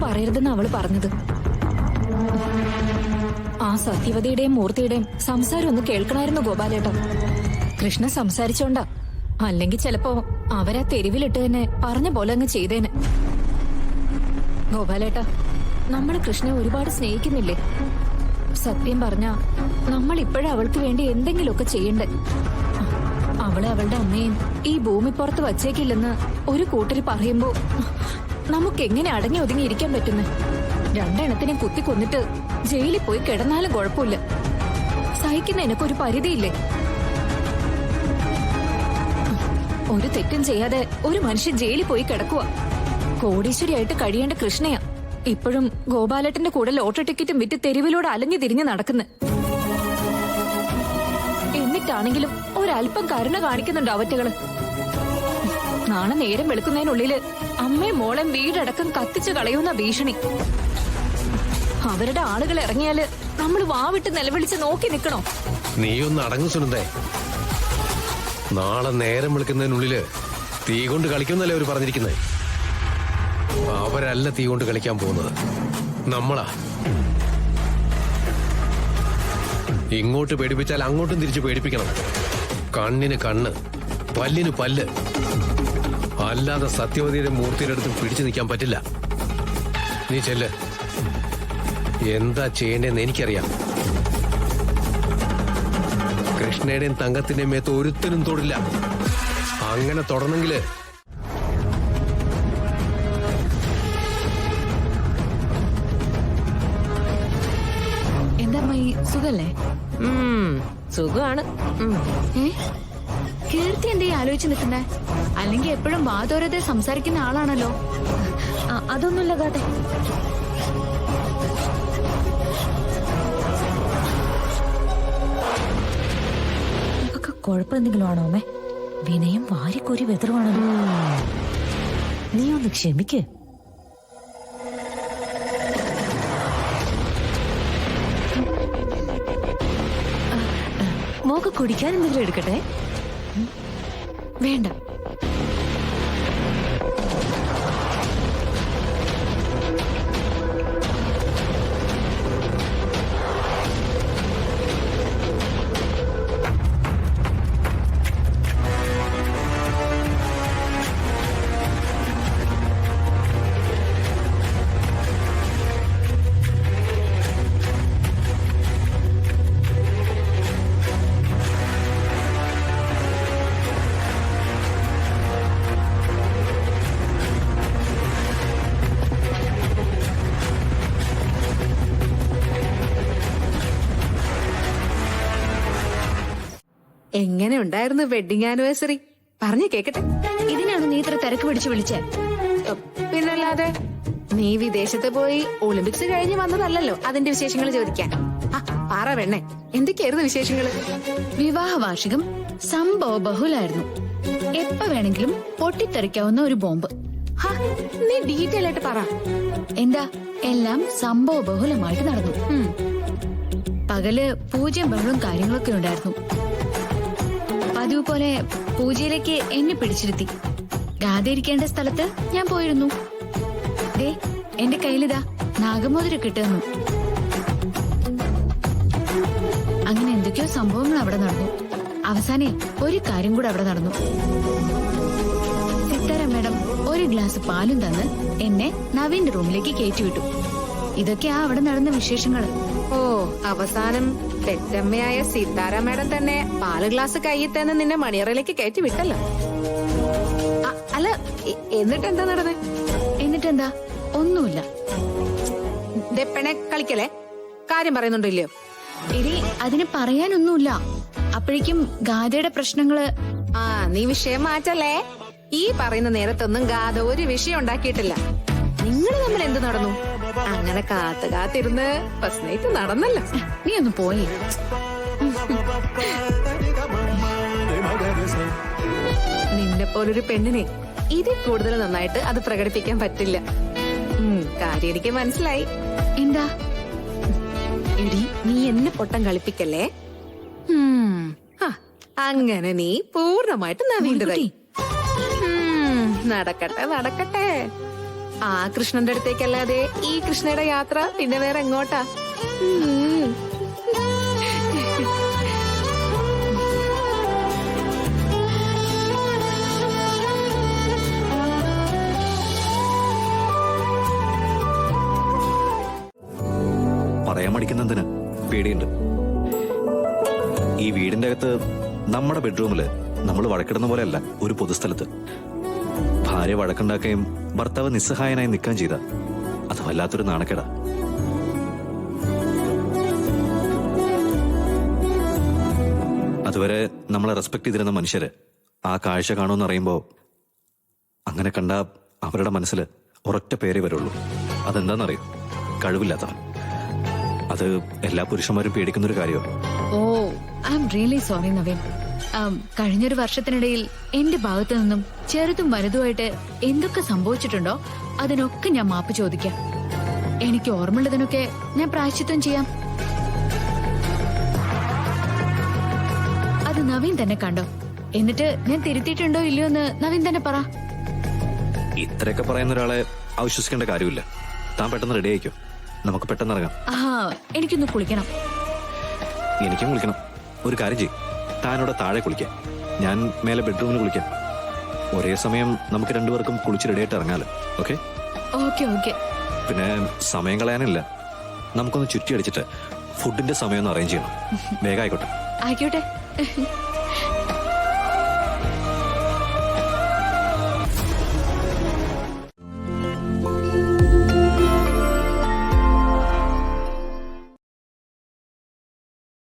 പറയരുതെന്ന് അവള് പറഞ്ഞത്. ആ സത്യവതിയുടെയും മൂർത്തിയുടെയും സംസാരം ഒന്ന് കേൾക്കണമായിരുന്നു ഗോപാലേട്ട. കൃഷ്ണ സംസാരിച്ചോണ്ടാ, അല്ലെങ്കിൽ ചിലപ്പോ അവരാ തെരുവിലിട്ട് തന്നെ പറഞ്ഞ പോലെ അങ്ങ് ചെയ്തേനെ. ഗോപാലേട്ട, നമ്മള് കൃഷ്ണയെ ഒരുപാട് സ്നേഹിക്കുന്നില്ലേ? സത്യം പറഞ്ഞ നമ്മൾ ഇപ്പോഴും അവൾക്ക് വേണ്ടി എന്തെങ്കിലുമൊക്കെ ചെയ്യണ്ടേ. അവളെ അവളുടെ അമ്മയും ഈ ഭൂമിപ്പുറത്ത് വച്ചേക്കില്ലെന്ന് ഒരു കൂട്ടര് പറയുമ്പോ നമുക്ക് എങ്ങനെ അടങ്ങി ഒതുങ്ങി ഇരിക്കാൻ പറ്റുന്നേ? രണ്ടെണ്ണത്തിനെ കുത്തി കൊന്നിട്ട് ജയിലിൽ പോയി കിടന്നാലും കുഴപ്പമില്ല. സഹിക്കുന്ന എനക്കൊരു പരിധിയില്ലേ? ഒരു തെറ്റും ചെയ്യാതെ ഒരു മനുഷ്യൻ ജയിലിൽ പോയി കിടക്കുക. കോടീശ്വരിയായിട്ട് കഴിയേണ്ട കൃഷ്ണയാ ഇപ്പോഴും ഗോപാലേട്ടന്റെ കൂടെ ലോട്ടറി ടിക്കറ്റും വിറ്റ് തെരുവിലൂടെ അലഞ്ഞു തിരിഞ്ഞു നടക്കുന്നു. എന്നിട്ടാണെങ്കിലും ഒരല്പം കരുണ കാണിക്കുന്നുണ്ട് അവറ്റകള്. നാളെ നേരം വെളുക്കുന്നതിനുള്ളില് അമ്മയും മോളെ വീടടക്കം കത്തിച്ചു കളയുന്ന ഭീഷണി. അവരുടെ ആളുകൾ ഇറങ്ങിയാല് നമ്മൾ വാവിട്ട് നിലവിളിച്ച് നോക്കി നിക്കണോ? നീ ഒന്ന് അടങ്ങു സുനന്ദേ. നാളെ നേരം വെളുക്കുന്നതിനുള്ളില് തീ കൊണ്ട് കളിക്കുന്നല്ലേ അവര് പറഞ്ഞിരിക്കുന്നത്. അവരല്ല തീ കൊണ്ട് കളിക്കാൻ പോകുന്നത്, നമ്മളാ. ഇങ്ങോട്ട് പേടിപ്പിച്ചാൽ അങ്ങോട്ടും തിരിച്ചു പേടിപ്പിക്കണം. കണ്ണിന് കണ്ണ്, പല്ലിന് പല്ല്. അല്ലാതെ സത്യവതിയുടെ മൂർത്തിയുടെ അടുത്ത് പിടിച്ചു നിൽക്കാൻ പറ്റില്ല. നീ ചെല്ല്. എന്താ ചെയ്യേണ്ടതെന്ന് എനിക്കറിയാം. കൃഷ്ണയുടെയും തങ്കത്തിന്റെയും മേത്ത് ഒരുത്തനും തൊടില്ല. അങ്ങനെ തൊടണമെങ്കില് എന്താ സുഖല്ലേ? സുഖമാണ്. കീർത്തി എന്തേ ആലോചിച്ച് നിൽക്കുന്നേ? അല്ലെങ്കിൽ എപ്പോഴും വാതോരതെ സംസാരിക്കുന്ന ആളാണല്ലോ. അതൊന്നുമില്ല കാട്ടെ. ഇതൊക്കെ കുഴപ്പമെന്തെങ്കിലും ആണോ അമ്മേ? വിനയം വാരിക്കോരി വെതറുവാണല്ലോ. നീ ഒന്ന് ക്ഷമിക്ക്. മോക്ക് കുടിക്കാൻ എന്തെങ്കിലും എടുക്കട്ടെ? വേണ്ട. എങ്ങനെ ഉണ്ടായിരുന്നു വെഡിങ് ആനിവേഴ്സറി? പറഞ്ഞു കേക്കട്ടെ. ഇതിനാണ് നീ ഇത്ര തിരക്ക് പിടിച്ചു വിളിച്ചേ? പിന്നല്ലാതെ, നീ വിദേശത്ത് പോയി ഒളിമ്പിക്സ് കഴിഞ്ഞ് വന്നതല്ലോ അതിന്റെ വിശേഷങ്ങൾ ചോദിക്കാൻ. പറ പെണ്ണെ, എന്തൊക്കെയായിരുന്നു വിശേഷങ്ങള്? വിവാഹ വാർഷികം സംഭവ ബഹുലായിരുന്നു. എപ്പ വേണമെങ്കിലും പൊട്ടിത്തെറിക്കാവുന്ന ഒരു ബോംബ്. നീ ഡീറ്റെയിൽ ആയിട്ട് പറ. എന്താ, എല്ലാം സംഭവ ബഹുലമായിട്ട് നടന്നു. പകല് പൂജയും ബഹളും കാര്യങ്ങളൊക്കെ ഉണ്ടായിരുന്നു. പതിവ് പോലെ പൂജയിലേക്ക് എന്നെ പിടിച്ചിരുത്തി. ഗാഥയിരിക്കേണ്ട സ്ഥലത്ത് ഞാൻ പോയിരുന്നു. ദേ, എന്റെ കയ്യിലിതാ നാഗമോതിരം കിട്ടുന്നു. അങ്ങനെ എന്തൊക്കെയോ സംഭവങ്ങൾ അവിടെ നടന്നു. അവസാനം ഒരു കാര്യം കൂടെ അവിടെ നടന്നു. സിത്താര മേഡം ഒരു ഗ്ലാസ് പാലും തന്ന് എന്നെ നവീന്റെ റൂമിലേക്ക് കയറ്റിവിട്ടു. ഇതൊക്കെയാ അവിടെ നടന്ന വിശേഷങ്ങള്. ഓ, അവസാനം പെറ്റമ്മയായ സിത്താര മേഡം തന്നെ പാല് ഗ്ലാസ് കയ്യിൽ തന്നെ നിന്നെ മണിയറയിലേക്ക് കയറ്റി വിട്ടല്ലോ. അല്ല, എന്നിട്ടെന്താ നടന്നേ? എന്നിട്ടെന്താ? ഒന്നുമില്ല. പെണ്ണെ കളിക്കലേ, കാര്യം പറയുന്നുണ്ടല്ലോ. എടി, അതിന് പറയാനൊന്നുമില്ല. അപ്പോഴേക്കും ഗാഥയുടെ പ്രശ്നങ്ങള്. നീ വിഷയം മാറ്റല്ലേ. ഈ പറയുന്ന നേരത്തൊന്നും ഗാഥ ഒരു വിഷയം ഉണ്ടാക്കിയിട്ടില്ല. നിങ്ങൾ തമ്മിൽ എന്ത് നടന്നു? അങ്ങനെ കാത്തിരുന്ന് ഫസ്റ്റ് നൈറ്റ് നടന്നല്ലോ. നീ ഒന്ന് പോയി. നിന്നെ പോലൊരു പെണ്ണിനെ ഇതിൽ കൂടുതൽ നന്നായിട്ട് അത് പ്രകടിപ്പിക്കാൻ പറ്റില്ല. കാര്യം എനിക്ക് മനസ്സിലായി. എന്താ? എടി, നീ എന്നെ പൊട്ടം കളിപ്പിക്കല്ലേ. അങ്ങനെ നീ പൂർണ്ണമായിട്ട് നവീണ്ടതായി. നടക്കട്ടെ നടക്കട്ടെ. ആ കൃഷ്ണന്റെ അടുത്തേക്കല്ലാതെ ഈ കൃഷ്ണയുടെ യാത്ര പിന്നെ വേറെ എങ്ങോട്ടാ? ഉം. പറയാൻ മടിക്കുന്നതിന് പേടിയുണ്ട്. ഈ വീടിന്റെ അകത്ത് നമ്മുടെ ബെഡ്റൂമില് നമ്മൾ വഴക്കിടുന്ന പോലെയല്ല ഒരു പൊതുസ്ഥലത്ത്. ഭാര്യ വഴക്കുണ്ടാക്കുകയും ഭർത്താവ് നിസ്സഹായനായി നിൽക്കുകയും ചെയ്ത അത് വല്ലാത്തൊരു നാണക്കേടാ. അതുവരെ നമ്മളെ റെസ്പെക്ട് ചെയ്തിരുന്ന മനുഷ്യര് ആ കാഴ്ച കാണുമെന്ന് അറിയുമ്പോ അങ്ങനെ കണ്ട അവരുടെ മനസ്സിൽ ഒരൊറ്റ പേരേ വരുള്ളൂ. അതെന്താണെന്നറിയോ? കഴിവില്ലാത്തവൻ. അത് എല്ലാ പുരുഷന്മാരും പേടിക്കുന്നൊരു കാര്യമാണ്. Oh, I'm really sorry Naveen. കഴിഞ്ഞൊരു വർഷത്തിനിടയിൽ എന്റെ ഭാഗത്തു നിന്നും ചെറുതും വലുതുമായിട്ട് എന്തൊക്കെ സംഭവിച്ചിട്ടുണ്ടോ അതിനൊക്കെ ഞാൻ മാപ്പ് ചോദിക്കാം. എനിക്ക് ഓർമ്മയുള്ളതിനൊക്കെ ഞാൻ പ്രായശ്ചിത്തം ചെയ്യാം. അത് നവീൻ തന്നെ കണ്ടോ? എന്നിട്ട് ഞാൻ തിരുത്തിയിട്ടുണ്ടോ ഇല്ലയോ എന്ന് നവീൻ തന്നെ പറ. ഇത്രയൊക്കെ പറയുന്ന ഒരാളെ അവിശ്വസിക്കേണ്ട കാര്യമില്ല. താൻ പെട്ടെന്ന് റെഡി ആയിക്കോ, നമുക്ക് പെട്ടെന്ന് ഇറങ്ങാം. എനിക്കൊന്ന് കുളിക്കണം. എനിക്കും കുളിക്കണം. ഒരു കാര്യം ചെയ്യും, താനോടെ താഴെ കുളിക്കാം, ഞാൻ മേലെ ബെഡ്റൂമിൽ കുളിക്കാം. ഒരേ സമയം നമുക്ക് രണ്ടുപേർക്കും കുളിച്ച് റെഡിയായിട്ട് ഇറങ്ങാലോ. ഓക്കെ? Okay okay. പിന്നെ സമയം കളയാനില്ല, നമുക്കൊന്ന് ചുറ്റി അടിച്ചിട്ട് ഫുഡിന്റെ സമയം ഒന്ന് അറേഞ്ച് ചെയ്യണം. വേഗം ആയിക്കോട്ടെ. ആയിക്കോട്ടെ.